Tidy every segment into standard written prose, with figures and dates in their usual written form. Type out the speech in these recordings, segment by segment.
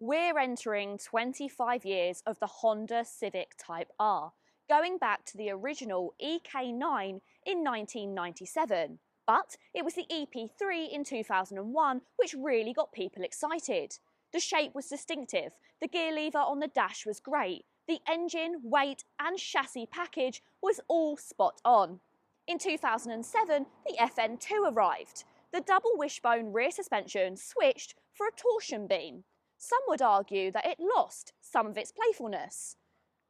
We're entering 25 years of the Honda Civic Type R, going back to the original EK9 in 1997. But it was the EP3 in 2001 which really got people excited. The shape was distinctive, the gear lever on the dash was great, the engine, weight and chassis package was all spot on. In 2007, the FN2 arrived. The double wishbone rear suspension switched for a torsion beam. Some would argue that it lost some of its playfulness.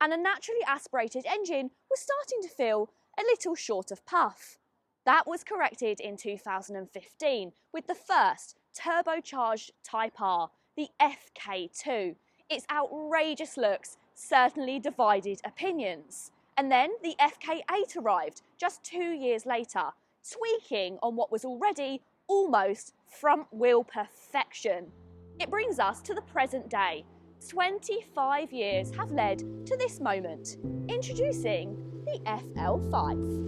And a naturally aspirated engine was starting to feel a little short of puff. That was corrected in 2015 with the first turbocharged Type R, the FK2. Its outrageous looks certainly divided opinions. And then the FK8 arrived just 2 years later, tweaking on what was already almost front-wheel perfection. It brings us to the present day. 25 years have led to this moment. Introducing the FL5.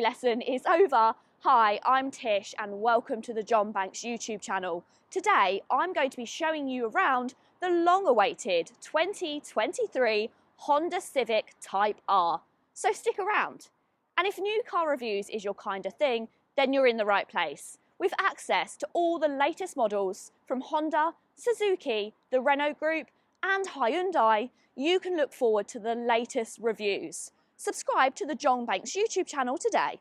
Lesson is over. Hi, I'm Tish and welcome to the John Banks YouTube channel. Today I'm going to be showing you around the long-awaited 2023 Honda Civic Type R. So stick around. And if new car reviews is your kind of thing, then you're in the right place. With access to all the latest models from Honda, Suzuki, the Renault Group and Hyundai, you can look forward to the latest reviews. Subscribe to the John Banks YouTube channel today.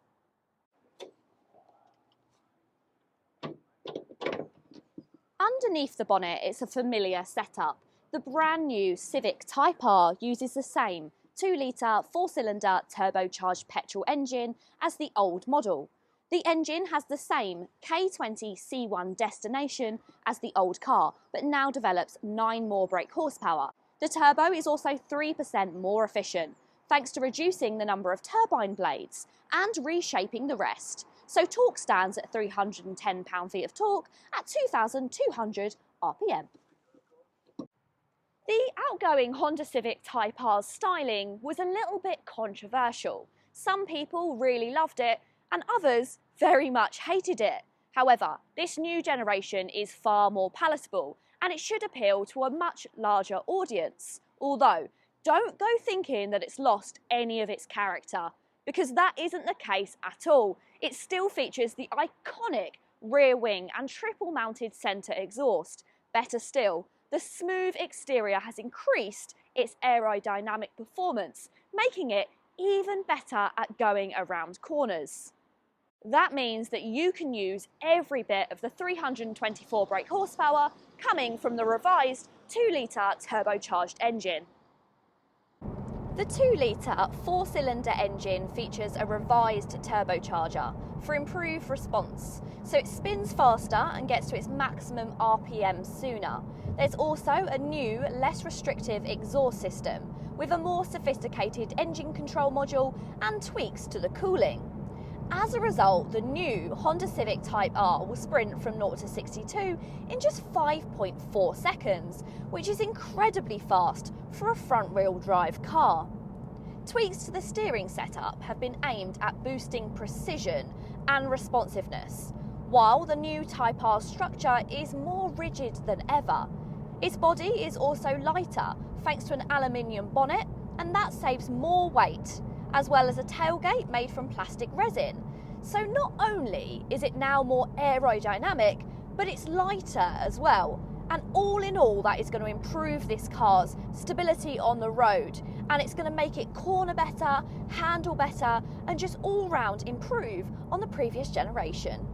Underneath the bonnet, it's a familiar setup. The brand new Civic Type R uses the same 2-litre 4-cylinder turbocharged petrol engine as the old model. The engine has the same K20 C1 destination as the old car, but now develops 9 more brake horsepower. The turbo is also 3% more efficient, thanks to reducing the number of turbine blades and reshaping the rest. So torque stands at 310 pound-feet of torque at 2,200 RPM. The outgoing Honda Civic Type R's styling was a little bit controversial. Some people really loved it and others very much hated it. However, this new generation is far more palatable and it should appeal to a much larger audience. Although, don't go thinking that it's lost any of its character, because that isn't the case at all. It still features the iconic rear wing and triple-mounted centre exhaust. Better still, the smooth exterior has increased its aerodynamic performance, making it even better at going around corners. That means that you can use every bit of the 324 brake horsepower coming from the revised 2-litre turbocharged engine. The 2-litre 4-cylinder engine features a revised turbocharger for improved response, so it spins faster and gets to its maximum RPM sooner. There's also a new, less restrictive exhaust system with a more sophisticated engine control module and tweaks to the cooling. As a result, the new Honda Civic Type R will sprint from 0 to 62 in just 5.4 seconds, which is incredibly fast for a front-wheel drive car. Tweaks to the steering setup have been aimed at boosting precision and responsiveness, while the new Type R structure is more rigid than ever. Its body is also lighter thanks to an aluminium bonnet, and that saves more weight, as well as a tailgate made from plastic resin. So not only is it now more aerodynamic, but it's lighter as well. And all in all, that is going to improve this car's stability on the road, and it's going to make it corner better, handle better, and just all round improve on the previous generation.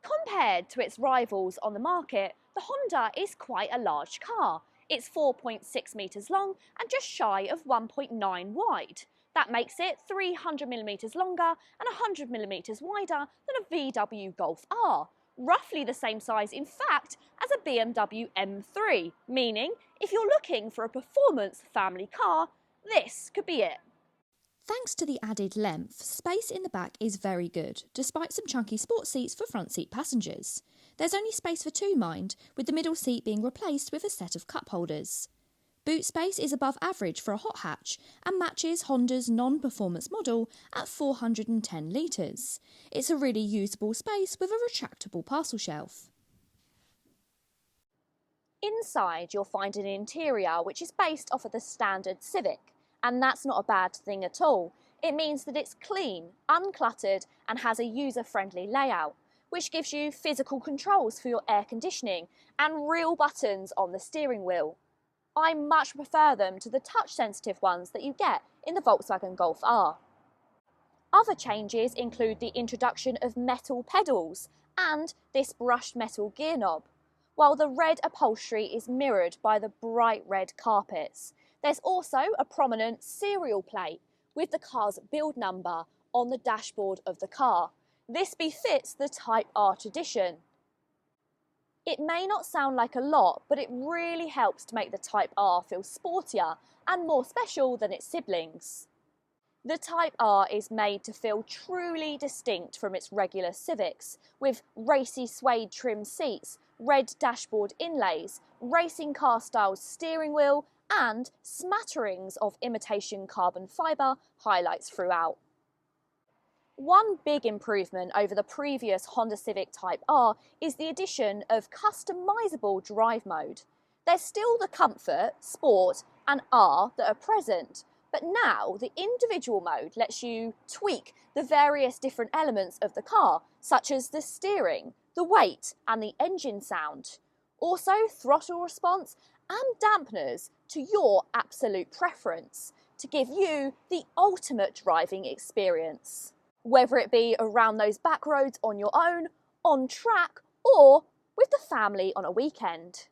Compared to its rivals on the market, the Honda is quite a large car. It's 4.6 metres long and just shy of 1.9 wide. That makes it 300mm longer and 100mm wider than a VW Golf R, roughly the same size in fact as a BMW M3, meaning if you're looking for a performance family car, this could be it. Thanks to the added length, space in the back is very good, despite some chunky sports seats for front seat passengers. There's only space for two, mind, with the middle seat being replaced with a set of cup holders. Boot space is above average for a hot hatch and matches Honda's non-performance model at 410 litres. It's a really usable space with a retractable parcel shelf. Inside you'll find an interior which is based off of the standard Civic, and that's not a bad thing at all. It means that it's clean, uncluttered and has a user-friendly layout, which gives you physical controls for your air conditioning and real buttons on the steering wheel. I much prefer them to the touch-sensitive ones that you get in the Volkswagen Golf R. Other changes include the introduction of metal pedals and this brushed metal gear knob, while the red upholstery is mirrored by the bright red carpets. There's also a prominent serial plate with the car's build number on the dashboard of the car. This befits the Type R tradition. It may not sound like a lot, but it really helps to make the Type R feel sportier and more special than its siblings. The Type R is made to feel truly distinct from its regular Civics, with racy suede trim seats, red dashboard inlays, racing car style steering wheel, and smatterings of imitation carbon fibre highlights throughout. One big improvement over the previous Honda Civic Type R is the addition of Customizable drive mode. There's still the Comfort, Sport and R that are present, but now the individual mode lets you tweak the various different elements of the car, such as the steering, the weight and the engine sound. Also throttle response and dampeners to your absolute preference to give you the ultimate driving experience, whether it be around those back roads on your own, on track or with the family on a weekend.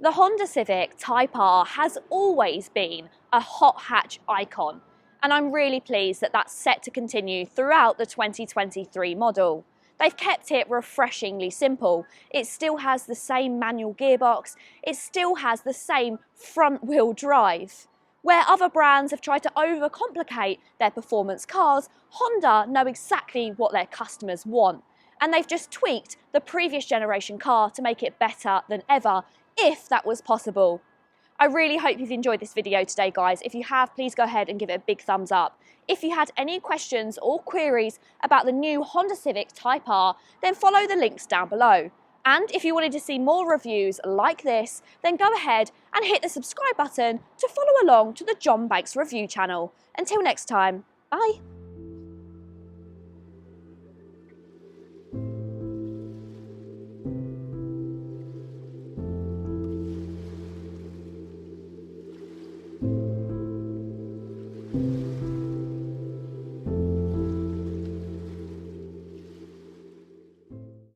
The Honda Civic Type R has always been a hot hatch icon, and I'm really pleased that that's set to continue throughout the 2023 model. They've kept it refreshingly simple. It still has the same manual gearbox, it still has the same front-wheel drive. Where other brands have tried to overcomplicate their performance cars, Honda know exactly what their customers want, and they've just tweaked the previous generation car to make it better than ever, if that was possible. I really hope you've enjoyed this video today, guys. If you have, please go ahead and give it a big thumbs up. If you had any questions or queries about the new Honda Civic Type R, then follow the links down below. And if you wanted to see more reviews like this, then go ahead and hit the subscribe button to follow along to the John Banks Review channel. Until next time, bye.